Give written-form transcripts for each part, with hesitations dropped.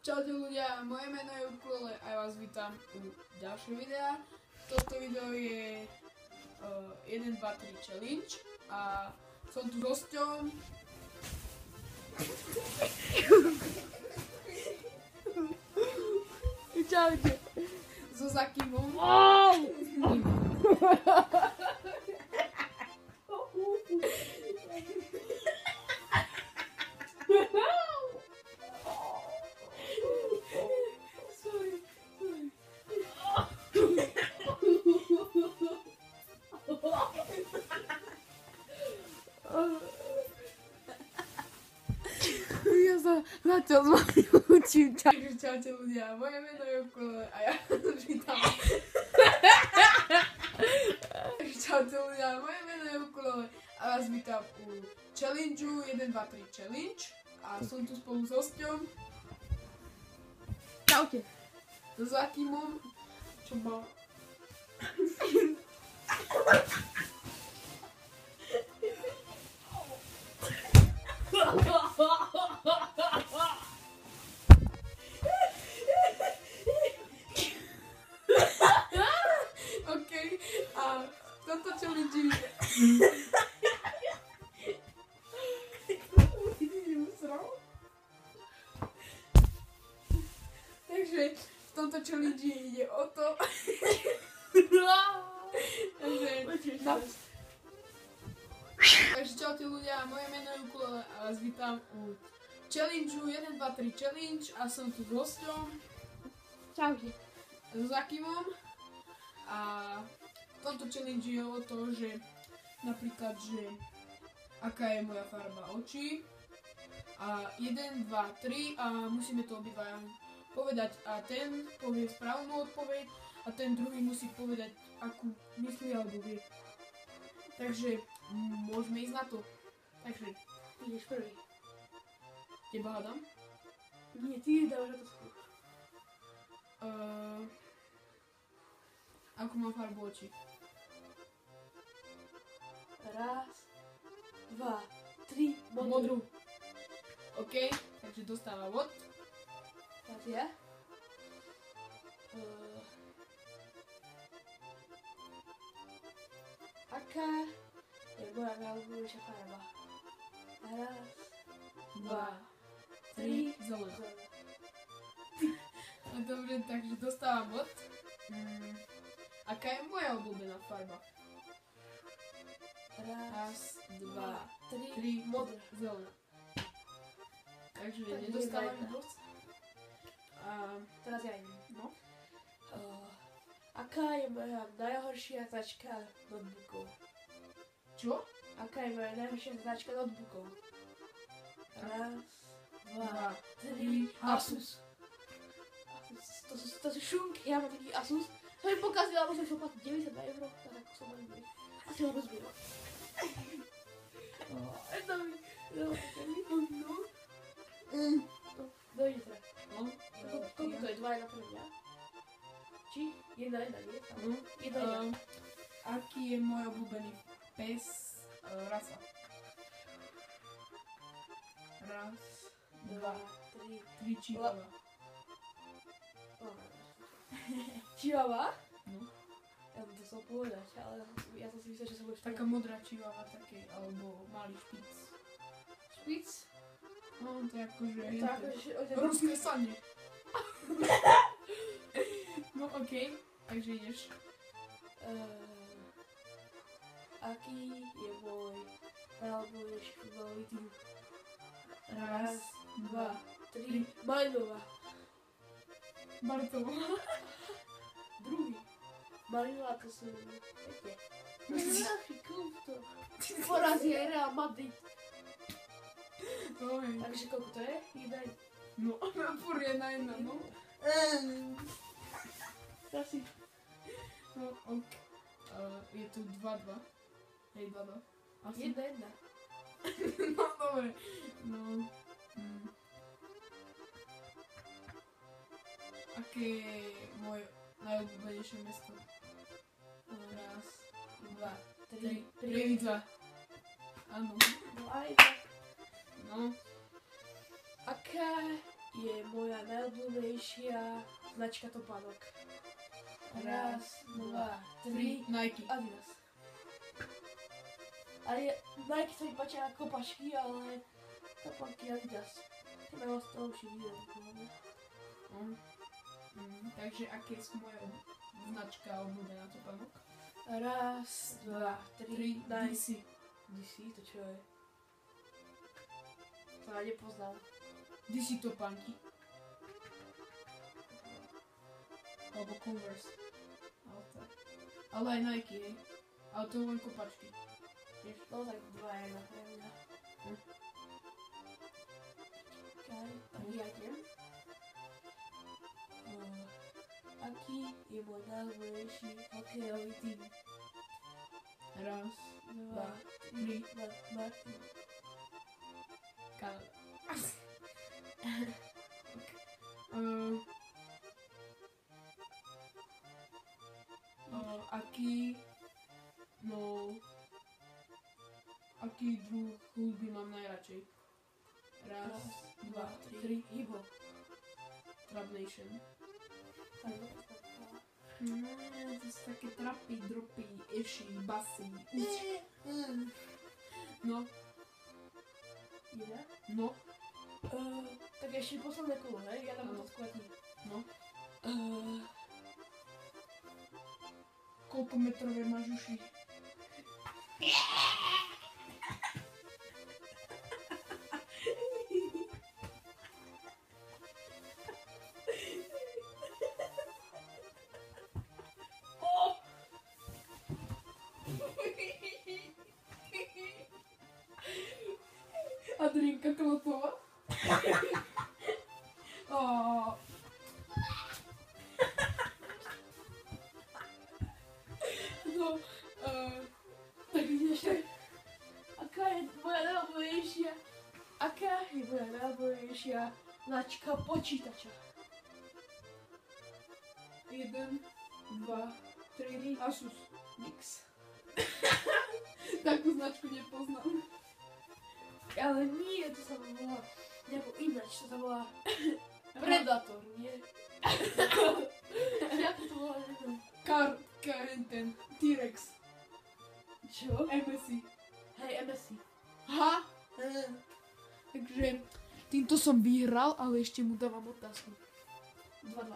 Čaute ľudia, moje meno je Ukulele a ja vás vítam u ďalšieho videa. Toto video je 1, 2, 3 challenge a som tu s hosťom. Čaute. So Zakimom. Ja sa zatiaľ s vami učím. Takže čaute ľudia, moje meno je Ukulele a ja vás vítam. Takže čaute ľudia, moje meno je Ukulele a vás vítam u challengeu 1, 2, 3 challenge a som tu spolu s hosťom. Čaute. So Zakimom, čo má... OK, a v tomto challenge... Takže v tomto challenge ide o to... Takže čaute ľudia, moje meno je Ukulele a vás vítam u challengeu 1, 2, 3 challenge a som tu s hosťom. Čaute. So Zakimom a v tomto challenge je o to, že napríklad, že aká je moja farba očí a 1, 2, 3 a musíme to obidvaja povedať a ten povie správnu odpoveď a ten druhý musí povedať, akú myslí alebo vie. Takže môžeme ísť na to. Takže Ideš prvý. teba hádam. Nie, ty dávaš na to skôr. Akú mám farbu očí? Raz, dva, tri, Modrú. OK, takže dostáva vod. Teraz ja. Aká je moja najľúbenejšia farba? Raz, dva, tri, Zelená. zelená. No dobre, takže dostávam bod. Aká je moja obľúbená farba? Raz, Dva, tri, tri, modrá. zelená. Takže Tak nedostávam jedna. bod. A Teraz ja idem. no, Aká je moja najhoršia značka notebookov? čo? Aká je moja najhoršia značka notebookov? Raz, dva, Dva, tri, Asus. To sú šunky, ja mám taký Asus. To mi pokazila, musím som platiť 92 €, tak ako som mal byť. Asi ho rozbila. To mi... No. Dojde teda. No, Koľko to je? 2 pre mňa? Či? 1, nie? no. 1. Aký je môj obľúbený pes rasa? Raz, 2, dva, 3. tri Chihuahua. Chihuahua? No. Ja som to chcel povedať, ale ja som si myslel, že som budeš Taká modrá Chihuahua takej, alebo malý špic. špic. No, to je akože... To akože... Ruské sanie. No okej, takže ideš. Aký je môj najobľúbenejší futbalový tým? Raz, dva, 3. Malinová. Bartova. Druhý. Malinová to sú... Viete. Naši klub to. Porazí aj Real Madrid. No hej. Takže koľko to je? 1. No, furt jedna, no. Asi. No, ok. Je tu 2-2. Hej, 2-2. Asi. 1. No, dobre. No. Aké je moje najobľúbenejšie mesto? Raz, dva, 3. Prievidza. Áno. No aj No. Aká je moja najobľúbenejšia značka topánok? Raz, dva, tri. Nike. Adidas. Ale Nike sa mi páčia kopačky, ale topánky Adidas. Tie majú lepší výrobok. Takže aké sú moje značka obľúbená topánok? Raz, dva, tri. DC. DC, to čo je? To ja nepoznám. DC topánky. Alebo Converse. Ale aj Nike, hej. Ale to len kopačky. No tak 2-1 pre mňa. Tak ja idem. Aký je môj najobľúbenejší hokejový tým? Raz, Dva, tri, Martin. Kanada. Aký druh hudby mám najradšej? Raz, dva, tri. Hip-hop. Trap Nation. To sú také trapy, dropy, eši, basy, No. Ide? No. Tak ešte posledné kolo, hej? Ja dám Áno. otázku aj ty. No. Koľko metrové máš uši? Adrienka Klopová. No, Tak ešte. Aká je moja najobľúbenejšia značka počítača? 1, 2, 3, Asus. Nix. Takú značku nepoznám. Ale nie, to sa volá nejako ináč, to sa volá Predator, nie? Ako to volá, neviem. Ten T-Rex. Čo? MSI. Hej, MSI. Ha? Takže týmto som vyhral, ale ešte mu dávam otázku. 2-2.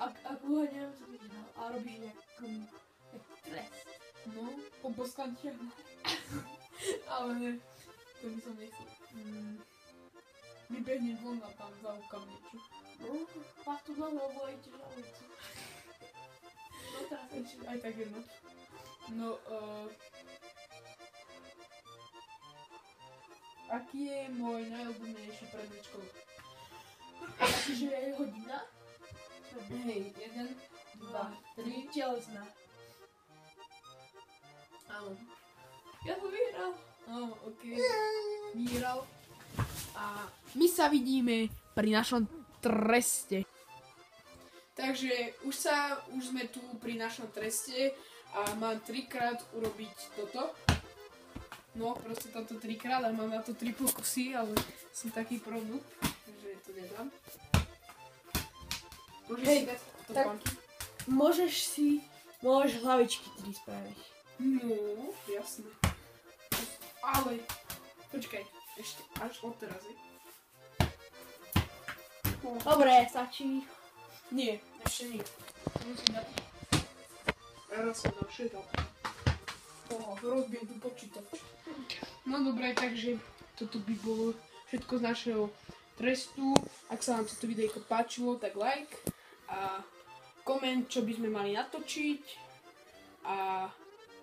Ak uhádnem, som vyhral a robíš nejaký trest. No, poboskám ťa. Ale ne, to by som nechcel. Vybehne von a tam zaúkam niečo. No, pak tu dole, lebo ideš na ulicu. No teraz Aj tak jedno. No, aký je môj najobľúbenejší predmet školy? Čiže je hodina? Hej, 1, 2, 3. Telesná. Áno. Ja som vyhral. Áno, okej. Vyhral. A my sa vidíme pri našom treste. Takže už sme tu pri našom treste a mám 3-krát urobiť toto. No, proste toto 3-krát a mám na to 3 pokusy, ale som taký produkt, takže to nedám. Môžeš si dať topánky? Môžeš hlavičky 3 spraviť. No, jasné. Ale, počkaj, ešte až odteraz, je? Dobre, stačí. Nie, ešte nie. Musím dať. Raz som dal všetko. Rozbijem tu počítač. No dobre, takže toto by bolo všetko z našeho trestu. Ak sa vám toto videjko páčilo, tak like a koment, čo by sme mali natočiť. A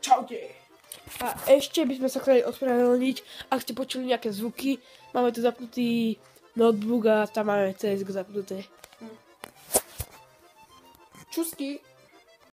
čaute! A ešte by sme sa chceli ospravedlniť, ak ste počuli nejaké zvuky. Máme tu zapnutý notebook a tam máme CSGO zapnuté. Čusky!